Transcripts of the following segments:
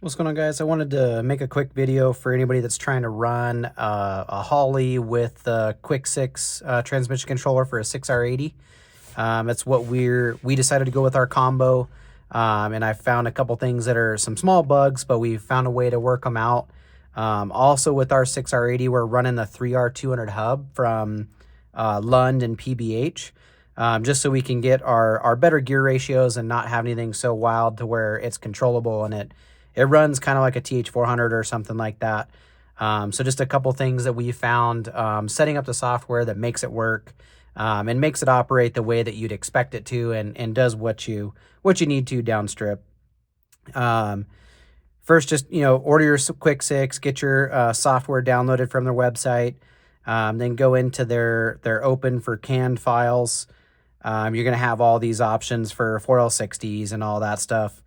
What's going on, guys? I wanted to make a quick video for anybody that's trying to run a Holly with a quick 6 transmission controller for a 6R80. That's what we decided to go with our combo, and I found a couple things that are some small bugs, but we found a way to work them out. Also with our 6R80, we're running the 3R200 hub from Lund and PBH. Just so we can get our better gear ratios and not have anything so wild to where it's controllable and it runs kind of like a TH400 or something like that. So just a couple things that we found, setting up the software that makes it work and makes it operate the way that you'd expect it to, and does what you need to downstrip. First, just order your quick 6, get your software downloaded from their website, then go into their open for canned files. You're going to have all these options for 4L60s and all that stuff.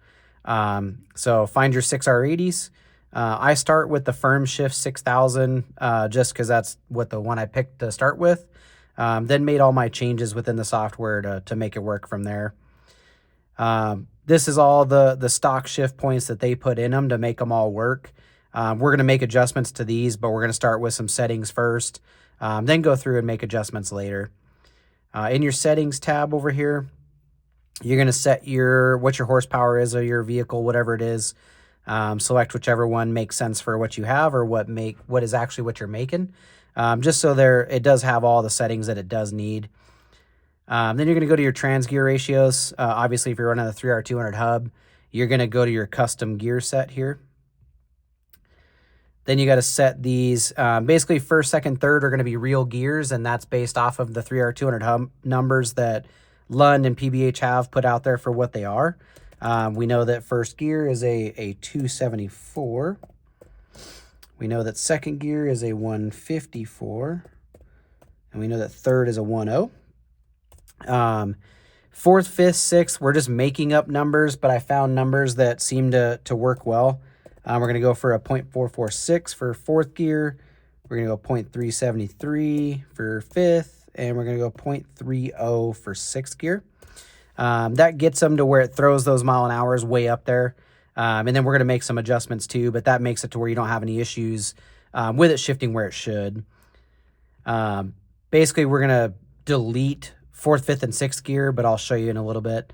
So find your 6R80s. I start with the Firm Shift 6000, just because that's what the one I picked to start with. Then made all my changes within the software to make it work from there. This is all the stock shift points that they put in them to make them all work. We're going to make adjustments to these, but we're going to start with some settings first, then go through and make adjustments later. In your settings tab over here, you're going to set what your horsepower is of your vehicle, whatever it is. Select whichever one makes sense for what you have or what is actually what you're making. Just so it does have all the settings that it does need. Then you're going to go to your trans gear ratios. Obviously, if you're running the 3R200 hub, you're going to go to your custom gear set here. Then you got to set these, basically first, second, third are going to be real gears, and that's based off of the 3R200 hub numbers that Lund and PBH have put out there for what they are. We know that first gear is a 274. We know that second gear is a 154. And we know that third is a 10. Fourth, fifth, sixth, we're just making up numbers, but I found numbers that seem to work well. We're going to go for a 0.446 for fourth gear. We're going to go 0.373 for fifth, and we're going to go 0.30 for sixth gear. That gets them to where it throws those mile an hours way up there. And then we're going to make some adjustments too, but that makes it to where you don't have any issues with it shifting where it should. Basically, we're going to delete fourth, fifth, and sixth gear, but I'll show you in a little bit.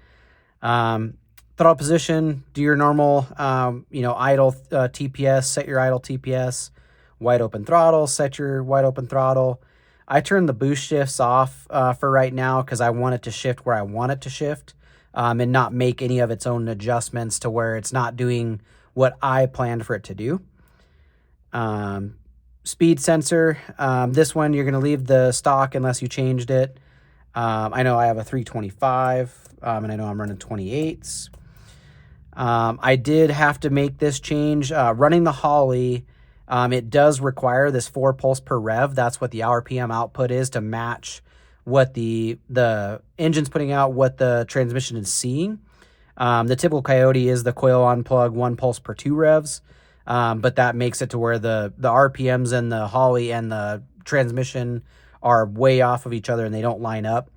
Throttle position, do your normal, idle TPS, set your idle TPS. Wide open throttle, set your wide open throttle. I turned the boost shifts off for right now because I want it to shift where I want it to shift, and not make any of its own adjustments to where it's not doing what I planned for it to do. Speed sensor, this one you're going to leave the stock unless you changed it. I know I have a 325, and I know I'm running 28s. I did have to make this change. Running the Holly, it does require this 4 pulse per rev. That's what the RPM output is to match what the engine's putting out, what the transmission is seeing. The typical Coyote is the coil on plug 1 pulse per 2 revs, but that makes it to where the RPMs in the Holly and the transmission are way off of each other and they don't line up.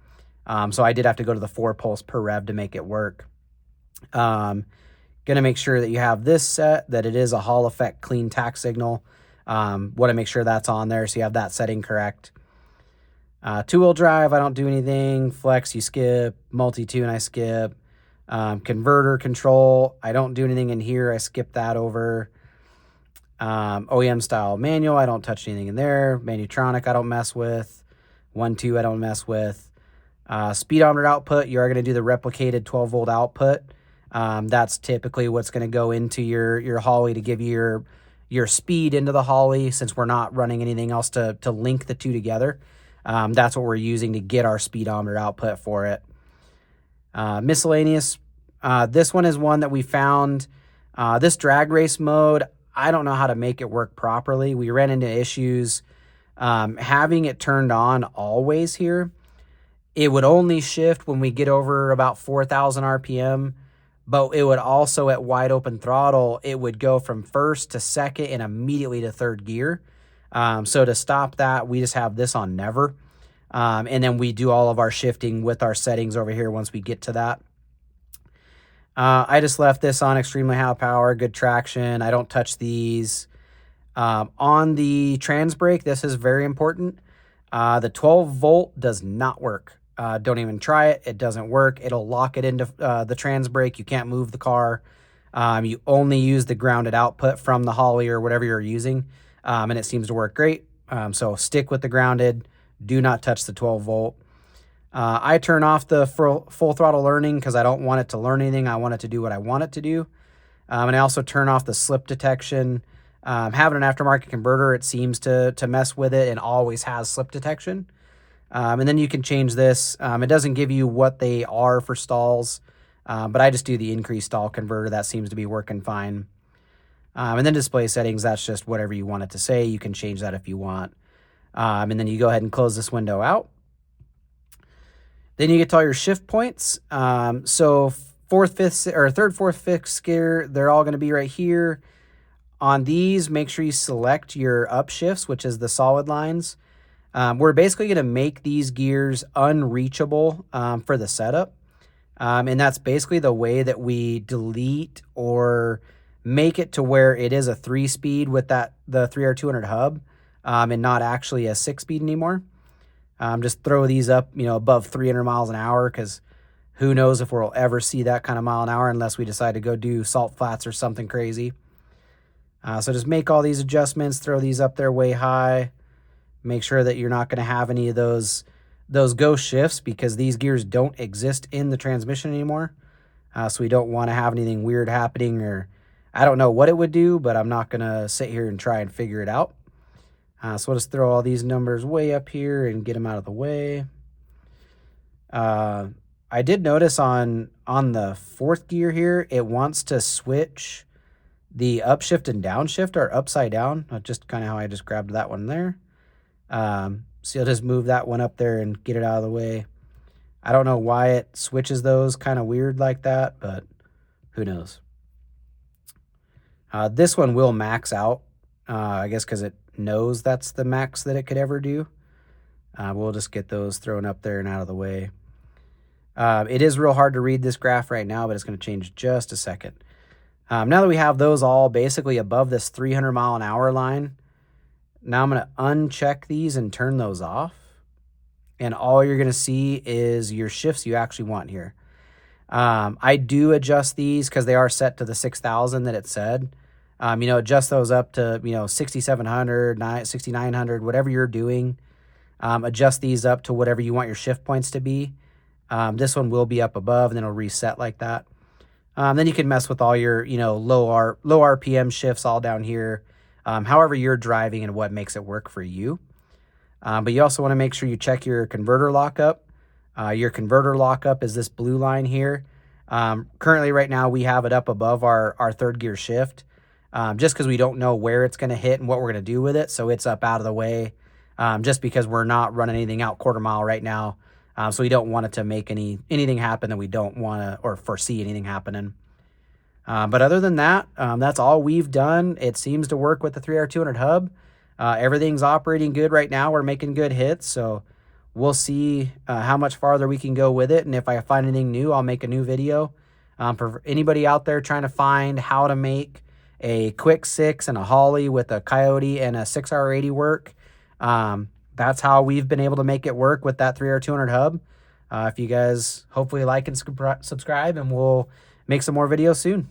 So I did have to go to the 4 pulse per rev to make it work. Going to make sure that you have this set, that it is a Hall effect clean tack signal. Want to make sure that's on there so you have that setting correct. Two-wheel drive, I don't do anything. Flex, you skip. Multi-tune, I skip. Converter control, I don't do anything in here. I skip that over. OEM style manual, I don't touch anything in there. Manutronic, I don't mess with. 1-2, I don't mess with. Speedometer output, you are going to do the replicated 12-volt output. That's typically what's going to go into your Holly to give you your speed into the Holly, since we're not running anything else to link the two together. That's what we're using to get our speedometer output for it. Miscellaneous, this one is one that we found. This drag race mode, I don't know how to make it work properly. We ran into issues having it turned on always here. It would only shift when we get over about 4,000 RPM. But it would also, at wide open throttle, it would go from first to second and immediately to third gear. So to stop that, we just have this on never. And then we do all of our shifting with our settings over here once we get to that. I just left this on extremely high power, good traction. I don't touch these. On the transbrake, this is very important. The 12 volt does not work. Don't even try it. It doesn't work. It'll lock it into the transbrake. You can't move the car. You only use the grounded output from the Holly or whatever you're using, and it seems to work great. So stick with the grounded. Do not touch the 12 volt. I turn off the full throttle learning because I don't want it to learn anything. I want it to do what I want it to do. And I also turn off the slip detection. Having an aftermarket converter, it seems to mess with it and always has slip detection. And then you can change this. It doesn't give you what they are for stalls, but I just do the increased stall converter. That seems to be working fine. And then display settings, that's just whatever you want it to say. You can change that if you want. And then you go ahead and close this window out. Then you get to all your shift points. So third, fourth, fifth gear, they're all going to be right here. On these, make sure you select your upshifts, which is the solid lines. We're basically going to make these gears unreachable for the setup. And that's basically the way that we delete or make it to where it is a 3-speed with the 3R200 hub and not actually a 6-speed anymore. Just throw these up, above 300 miles an hour, because who knows if we'll ever see that kind of mile an hour unless we decide to go do salt flats or something crazy. So just make all these adjustments, throw these up there way high. Make sure that you're not going to have any of those ghost shifts, because these gears don't exist in the transmission anymore. So we don't want to have anything weird happening, or I don't know what it would do, but I'm not going to sit here and try and figure it out. So we'll just throw all these numbers way up here and get them out of the way. I did notice on the fourth gear here, it wants to switch the upshift and downshift are upside down. Just kind of how I just grabbed that one there. So you'll just move that one up there and get it out of the way. I don't know why it switches those kind of weird like that, but who knows. This one will max out, I guess because it knows that's the max that it could ever do. We'll just get those thrown up there and out of the way. It is real hard to read this graph right now, but it's going to change just a second. Now that we have those all basically above this 300 mile an hour line, now I'm going to uncheck these and turn those off. And all you're going to see is your shifts you actually want here. I do adjust these because they are set to the 6,000 that it said. Adjust those up to, 6,700, 6,900, whatever you're doing. Adjust these up to whatever you want your shift points to be. This one will be up above, and then it'll reset like that. Then you can mess with all your, low RPM shifts all down here, however you're driving and what makes it work for you. But you also want to make sure you check your converter lockup. Your converter lockup is this blue line here. Currently right now we have it up above our third gear shift, just because we don't know where it's going to hit and what we're going to do with it. So it's up out of the way, just because we're not running anything out quarter mile right now. So we don't want it to make anything happen that we don't want to, or foresee anything happening. But other than that, that's all we've done. It seems to work with the 3R200 hub. Everything's operating good right now. We're making good hits. So we'll see how much farther we can go with it. And if I find anything new, I'll make a new video. For anybody out there trying to find how to make a quick 6 and a Holly with a Coyote and a 6R80 work, that's how we've been able to make it work with that 3R200 hub. If you guys hopefully like and subscribe, and we'll make some more videos soon.